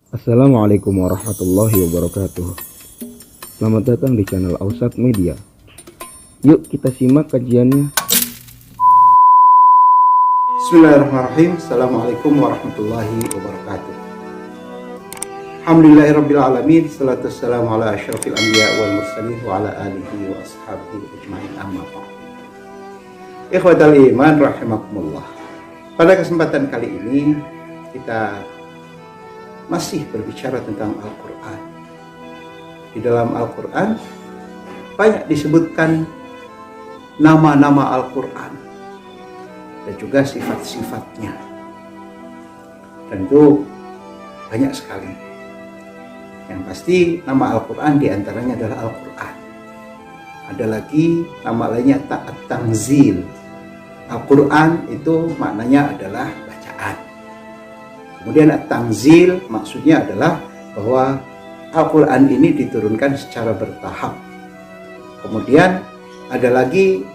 Assalamualaikum warahmatullahi wabarakatuh. Selamat datang di channel Ausat Media. Yuk kita simak kajiannya. Bismillahirrahmanirrahim. Assalamualaikum warahmatullahi wabarakatuh. Alhamdulillahirabbil alamin. Salatu wassalamu ala asyrafil anbiya wal mursalin wa ala alihi wa ashabihi ajmain, amma ba'd. Ikhwatal iman rahimakumullah. Pada kesempatan kali ini kita masih berbicara tentang Al-Quran. Di dalam Al-Quran banyak disebutkan nama-nama Al-Quran dan juga sifat-sifatnya. Dan itu banyak sekali. Yang pasti nama Al-Quran diantaranya adalah Al-Quran. Ada lagi nama lainnya At-Tanzil. Al-Quran itu maknanya adalah bacaan. Kemudian At-Tanzil maksudnya adalah bahwa Al-Quran ini diturunkan secara bertahap. Kemudian ada lagi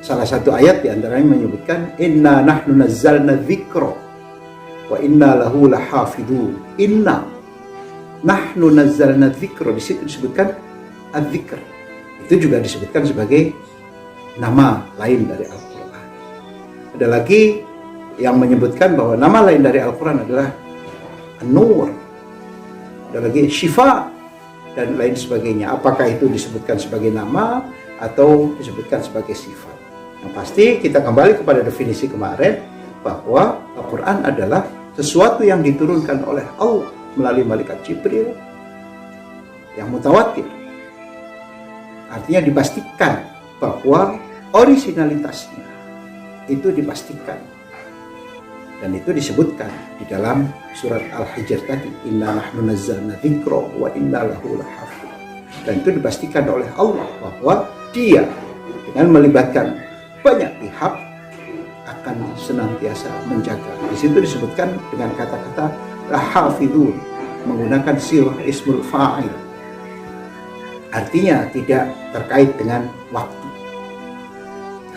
salah satu ayat diantaranya menyebutkan Inna nahnu nazzalna dzikra wa inna lahu lahafidun. Inna nahnu nazzalna dzikra, di situ disebutkan adz-dzikr. Itu juga disebutkan sebagai nama lain dari Al-Quran. Ada lagi yang menyebutkan bahwa nama lain dari Al-Quran adalah An-Nur, ada lagi Syifa dan lain sebagainya. Apakah itu disebutkan sebagai nama atau disebutkan sebagai sifat? Yang pasti kita kembali kepada definisi kemarin bahwa Al-Quran adalah sesuatu yang diturunkan oleh Allah melalui malaikat Jibril yang mutawatir. Artinya dipastikan bahwa originalitasnya itu dipastikan. Dan itu disebutkan di dalam surat Al-Hijr tadi, Inna nahnu nazzalna dzikra wa inna lahu lahafidun. Dan itu dipastikan oleh Allah bahwa Dia dengan melibatkan banyak pihak akan senantiasa menjaga. Di situ disebutkan dengan kata-kata lahafidun, menggunakan sirah ismul fa'il. Artinya tidak terkait dengan waktu.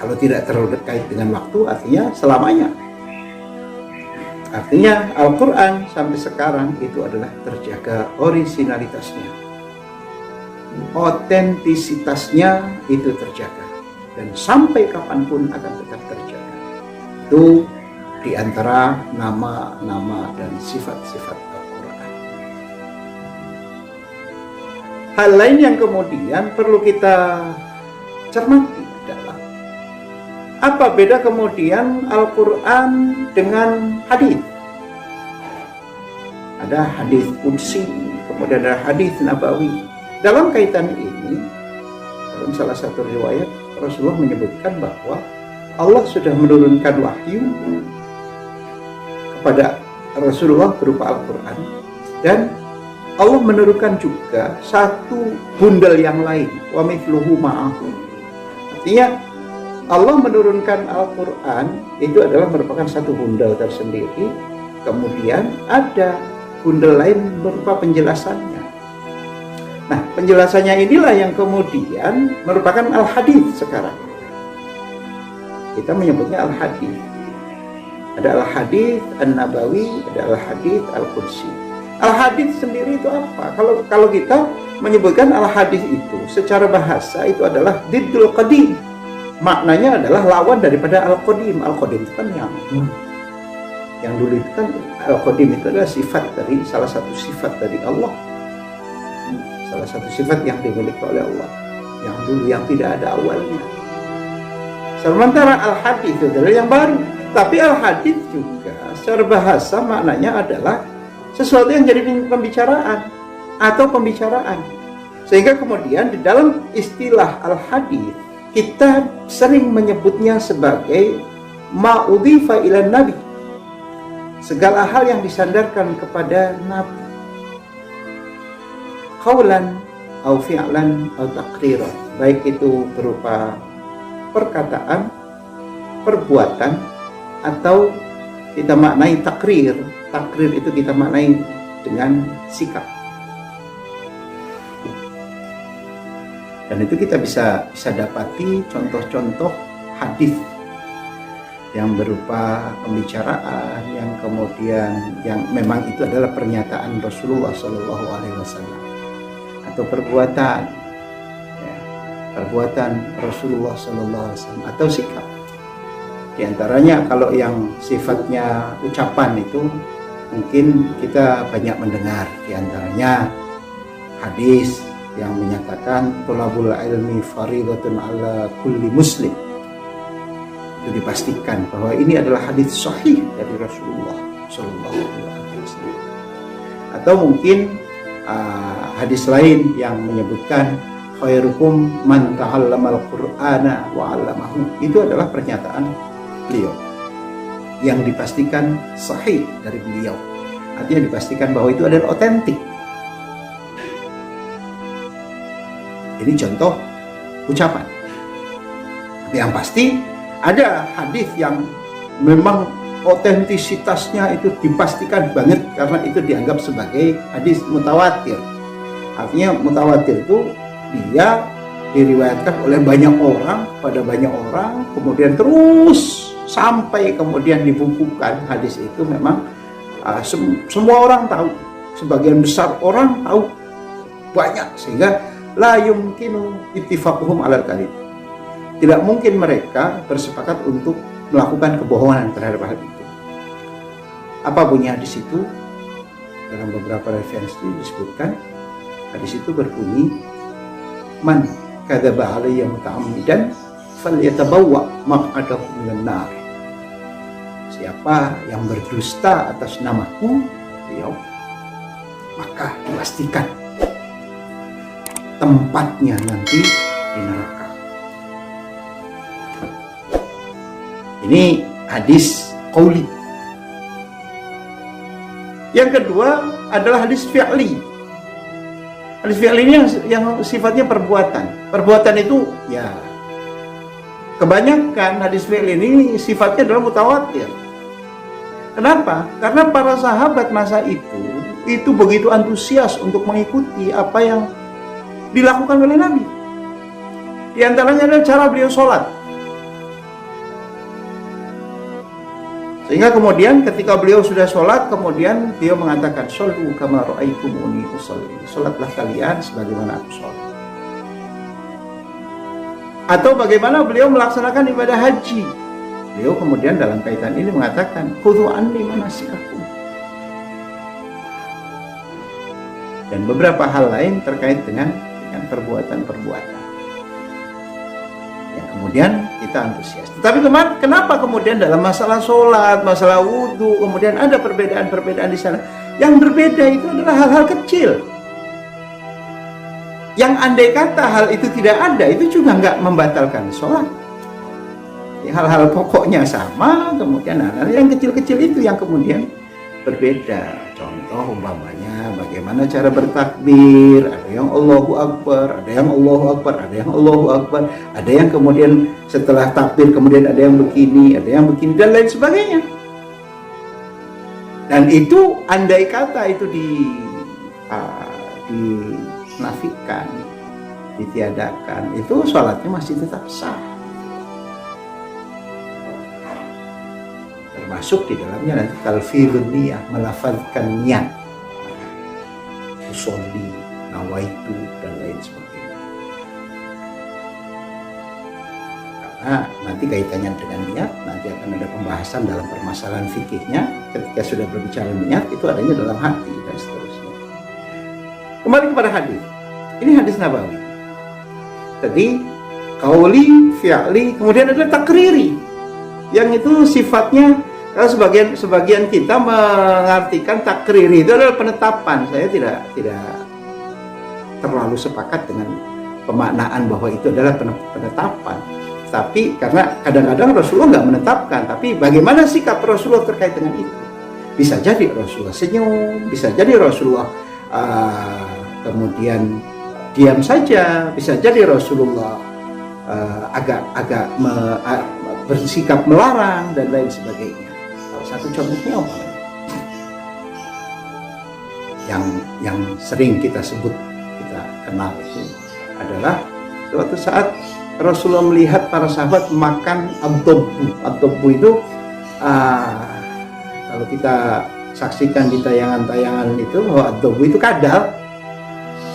Kalau tidak terkait dengan waktu artinya selamanya. Artinya Al-Quran sampai sekarang itu adalah terjaga originalitasnya, otentisitasnya itu terjaga, dan sampai kapanpun akan tetap terjaga. Itu diantara nama-nama dan sifat-sifat Al-Quran. Hal lain yang kemudian perlu kita cermati adalah apa beda kemudian Al-Quran dengan hadis? Ada hadis qudsi, kemudian ada hadis nabawi. Dalam kaitan ini, dalam salah satu riwayat Rasulullah menyebutkan bahwa Allah sudah menurunkan wahyu kepada Rasulullah berupa Al-Quran, dan Allah menurunkan juga satu bundel yang lain, wa mithluhu ma'ahu. Artinya Allah menurunkan Al-Quran itu adalah merupakan satu bundel tersendiri, kemudian ada bundel lain berupa penjelasannya. Nah, penjelasannya inilah yang kemudian merupakan Al-Hadits sekarang. Kita menyebutnya Al-Hadits. Ada Al-Hadits An-Nabawi, ada Al-Hadits Al-Qudsi. Al-Hadits sendiri itu apa? Kalau kita menyebutkan Al-Hadits itu secara bahasa itu adalah Diddul Qadim. Maknanya adalah lawan daripada Al-Qadim. Al-Qadim itu kan yang dulu itu kan Al-Qadim itu adalah sifat dari salah satu sifat dari Allah. Salah satu sifat yang dimiliki oleh Allah yang dulu, yang tidak ada awalnya. Sementara Al-Hadits itu adalah yang baru. Tapi Al-Hadits juga secara bahasa maknanya adalah sesuatu yang jadi pembicaraan atau pembicaraan. Sehingga kemudian di dalam istilah Al-Hadits kita sering menyebutnya sebagai ma'udhifa ila nabi, segala hal yang disandarkan kepada Nabi, qaulan au fi'lan au taqriran, baik itu berupa perkataan, perbuatan, atau kita maknai takrir. Takrir itu kita maknai dengan sikap. Dan itu kita bisa dapati contoh-contoh hadis yang berupa pembicaraan, yang kemudian yang memang itu adalah pernyataan Rasulullah Shallallahu Alaihi Wasallam, atau perbuatan, ya, perbuatan Rasulullah Shallallahu Alaihi Wasallam, atau sikap. Di antaranya kalau yang sifatnya ucapan itu mungkin kita banyak mendengar, di antaranya hadis yang menyatakan thalabul ilmi faridatun ala kulli muslim. Itu dipastikan bahwa ini adalah hadis sahih dari Rasulullah Shallallahu Alaihi Wasallam. Atau mungkin hadis lain yang menyebutkan khairukum man ta'allamal qur'ana wa 'allamahu. Itu adalah pernyataan beliau yang dipastikan sahih dari beliau. Artinya dipastikan bahwa itu adalah otentik. Ini contoh ucapan. Tapi yang pasti ada hadis yang memang otentisitasnya itu dipastikan banget karena itu dianggap sebagai hadis mutawatir. Artinya mutawatir itu dia diriwayatkan oleh banyak orang pada banyak orang, kemudian terus sampai kemudian dibukukan. Hadis itu memang semua orang tahu, sebagian besar orang tahu banyak, sehingga la yumkinu ittifaquhum alal kalim. Tidak mungkin mereka bersepakat untuk melakukan kebohongan terhadap hal itu. Apa bunyi hadis itu? Dalam beberapa referensi disebutkan hadis itu berbunyi, man kadzaba alayya muta'ammidan falyatabawwa maq'adahu minan nar. Siapa yang berdusta atas namaku, maka pastikan tempatnya nanti di neraka. Ini hadis qauli. Yang kedua adalah hadis fi'li. Hadis fi'li ini yang sifatnya perbuatan. Perbuatan itu ya kebanyakan hadis fi'li ini sifatnya adalah mutawatir. Kenapa? Karena para sahabat masa itu begitu antusias untuk mengikuti apa yang dilakukan oleh Nabi. Di antaranya adalah cara beliau sholat. Sehingga kemudian ketika beliau sudah sholat, kemudian beliau mengatakan, shollu kama ra'aitumuni usolli. Sholatlah kalian sebagaimana aku sholat. Atau bagaimana beliau melaksanakan ibadah haji. Beliau kemudian dalam kaitan ini mengatakan, khudhu anni manasikakum. Dan beberapa hal lain terkait dengan perbuatan-perbuatan. Kemudian kita antusias. Tetapi kenapa kemudian dalam masalah sholat, masalah wudhu, kemudian ada perbedaan-perbedaan di sana? Yang berbeda itu adalah hal-hal kecil. Yang andai kata hal itu tidak ada, itu juga nggak membatalkan sholat. Hal-hal pokoknya sama, kemudian hal-hal yang kecil-kecil itu yang kemudian berbeda. Contoh umpamanya bagaimana cara bertakbir, ada yang Allahu Akbar, ada yang Allahu Akbar, ada yang Allahu Akbar, ada yang kemudian setelah takbir kemudian ada yang begini, dan lain sebagainya. Dan itu andai kata itu dinafikan, ditiadakan, itu sholatnya masih tetap sah. Termasuk di dalamnya nanti talfidhun niyah, melafazkan niat, usolli, nawaitu, dan lain sebagainya. Karena nanti kaitannya dengan niat, nanti akan ada pembahasan dalam permasalahan fikihnya. Ketika sudah berbicara niat, itu adanya dalam hati dan seterusnya. Kembali kepada hadis. Ini hadis Nabawi. Tadi qauli, fi'li, kemudian ada takriri. Yang itu sifatnya sebagian kita mengartikan takriri itu adalah penetapan. Saya tidak terlalu sepakat dengan pemaknaan bahwa itu adalah penetapan. Tapi karena kadang-kadang Rasulullah nggak menetapkan, tapi bagaimana sikap Rasulullah terkait dengan itu? Bisa jadi Rasulullah senyum, bisa jadi Rasulullah kemudian diam saja, bisa jadi Rasulullah agak bersikap melarang dan lain sebagainya. Salah satu contohnya apa? Yang sering kita sebut, kita kenal itu adalah suatu saat Rasulullah melihat para sahabat makan ad-dobbu. Ad-dobbu itu kalau kita saksikan di tayangan-tayangan itu bahwa ad-dobbu itu kadal,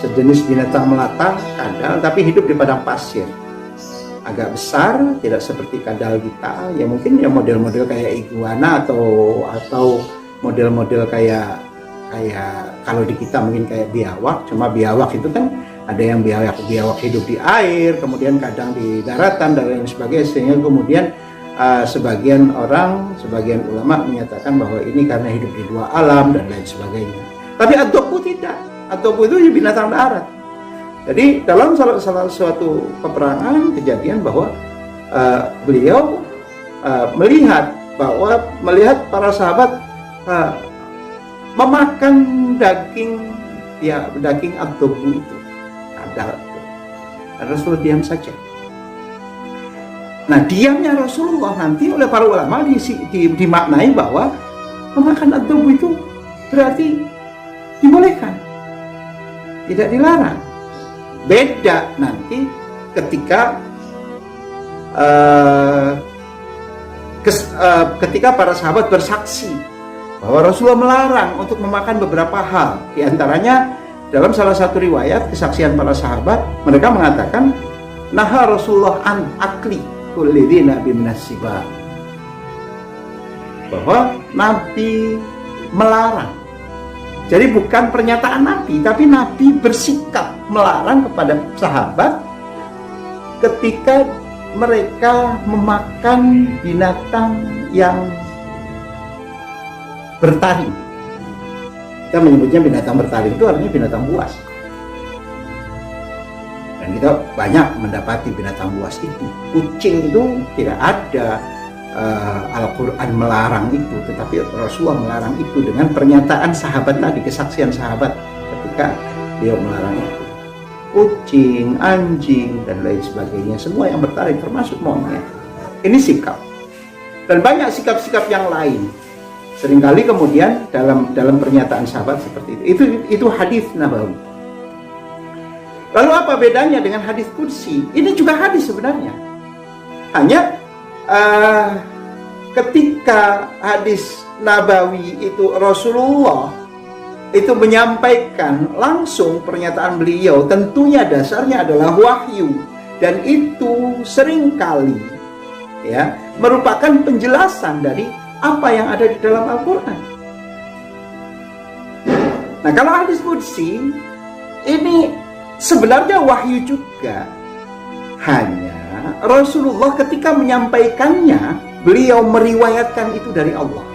sejenis binatang melata, kadal, tapi hidup di padang pasir. Agak besar, tidak seperti kadal kita, ya mungkin ya model-model kayak iguana atau model-model kayak kalau di kita mungkin kayak biawak. Cuma biawak itu kan ada yang biawak hidup di air, kemudian kadang di daratan dan lain sebagainya, sehingga kemudian sebagian ulama menyatakan bahwa ini karena hidup di dua alam dan lain sebagainya. Tapi ad-dobbu tidak. Ad-dobbu itu binatang darat. Jadi dalam salah suatu peperangan kejadian bahwa beliau melihat para sahabat memakan daging ad-dobbu itu, kadal. Rasulullah diam saja. Nah, diamnya Rasulullah nanti oleh para ulama dimaknai bahwa memakan ad-dobbu itu berarti dibolehkan, tidak dilarang. Beda nanti ketika para sahabat bersaksi bahwa Rasulullah melarang untuk memakan beberapa hal. Di antaranya dalam salah satu riwayat kesaksian para sahabat, mereka mengatakan naha Rasulullah an akli kulli dzina bimnasiba, bahwa Nabi melarang. Jadi bukan pernyataan Nabi, tapi Nabi bersikap melarang kepada sahabat ketika mereka memakan binatang yang bertaring. Kita menyebutnya binatang bertaring itu artinya binatang buas. Dan kita banyak mendapati binatang buas itu. Kucing itu tidak ada Al-Quran melarang itu, tetapi Rasulullah melarang itu dengan pernyataan sahabat tadi, kesaksian sahabat ketika beliau melarang itu. Kucing, anjing, dan lain sebagainya, semua yang bertaring termasuk monyet. Ini sikap. Dan banyak sikap-sikap yang lain. Seringkali kemudian dalam pernyataan sahabat seperti itu. Itu hadis nabawi. Lalu apa bedanya dengan hadis qudsi? Ini juga hadis sebenarnya. Hanya ketika hadis nabawi itu Rasulullah itu menyampaikan langsung pernyataan beliau, tentunya dasarnya adalah wahyu, dan itu seringkali ya merupakan penjelasan dari apa yang ada di dalam Al-Quran. Nah, kalau hadis qudsi ini sebenarnya wahyu juga, hanya Rasulullah ketika menyampaikannya, beliau meriwayatkan itu dari Allah.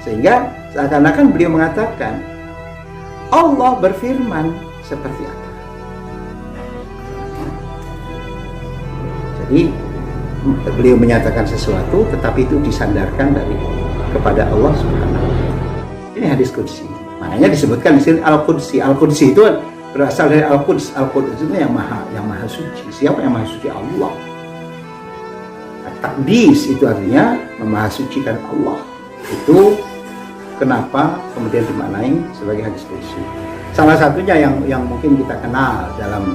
Sehingga seakan-akan beliau mengatakan Allah berfirman seperti apa. Jadi beliau menyatakan sesuatu, tetapi itu disandarkan kepada Allah Subhanahu wa Ta'ala. Ini hadis qudsi. Makanya disebutkan di sini Al-Qudsi. Al-Qudsi itu berasal dari Al-Quds. Al-Quds itu yang maha suci. Siapa yang maha suci? Allah. Taqdis itu artinya memahasucikan Allah. Itu kenapa kemudian dimaknai sebagai hadis qudsi. Salah satunya yang mungkin kita kenal dalam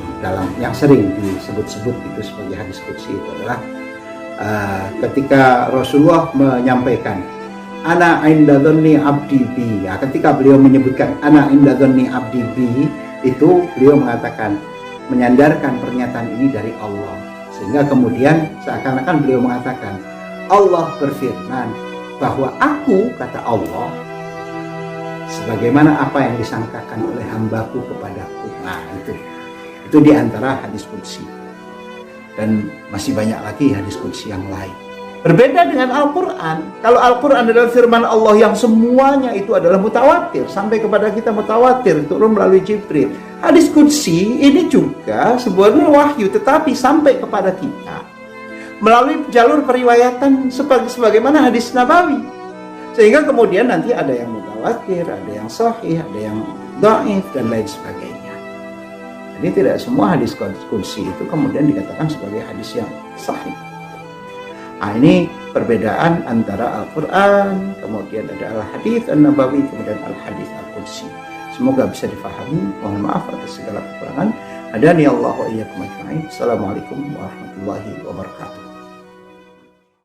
yang sering disebut-sebut itu sebagai hadis qudsi itu adalah ketika Rasulullah menyampaikan ana inda dzanni abdi bi. Ya, ketika beliau menyebutkan ana inda dzanni abdi bi, itu beliau mengatakan, menyandarkan pernyataan ini dari Allah, sehingga kemudian seakan-akan beliau mengatakan Allah berfirman bahwa aku, kata Allah, sebagaimana apa yang disangkakan oleh hambaku kepadaku. Nah, itu diantara hadis qudsi, dan masih banyak lagi hadis qudsi yang lain. Berbeda dengan Al-Quran. Kalau Al-Quran adalah firman Allah yang semuanya itu adalah mutawatir, sampai kepada kita mutawatir, turun melalui Jibril. Hadis qudsi ini juga sebenarnya wahyu, tetapi sampai kepada kita melalui jalur periwayatan sebagaimana hadis nabawi. Sehingga kemudian nanti ada yang mutawatir, ada yang sahih, ada yang dhaif, dan lain sebagainya. Jadi tidak semua hadis qudsi itu kemudian dikatakan sebagai hadis yang sahih. Nah, ini perbedaan antara Al-Quran, kemudian ada Al-Hadits An-Nabawi, kemudian Al-Hadits Al-Qudsi. Semoga bisa difahami. Mohon maaf atas segala kekurangan. Hadani Allah wa iyyakum ajma'in. Assalamualaikum warahmatullahi wabarakatuh.